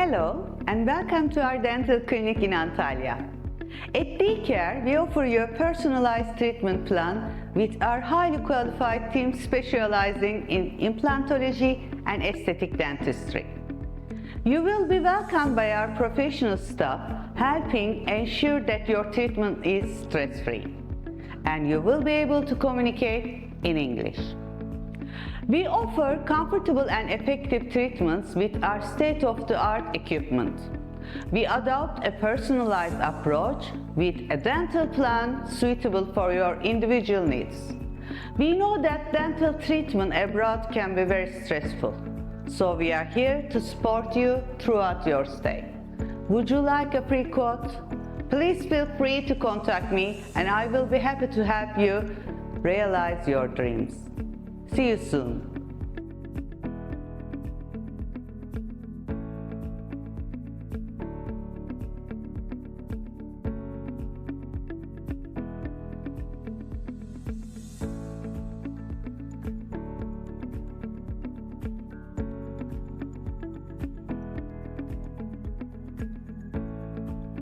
Hello and welcome to our dental clinic in Antalya. At D-Care, we offer you a personalized treatment plan with our highly qualified team specializing in implantology and aesthetic dentistry. You will be welcomed by our professional staff, helping ensure that your treatment is stress-free, and you will be able to communicate in English. We offer comfortable and effective treatments with our state-of-the-art equipment. We adopt a personalized approach with a dental plan suitable for your individual needs. We know that dental treatment abroad can be very stressful, so we are here to support you throughout your stay. Would you like a free quote? Please feel free to contact me and I will be happy to help you realize your dreams. See you soon.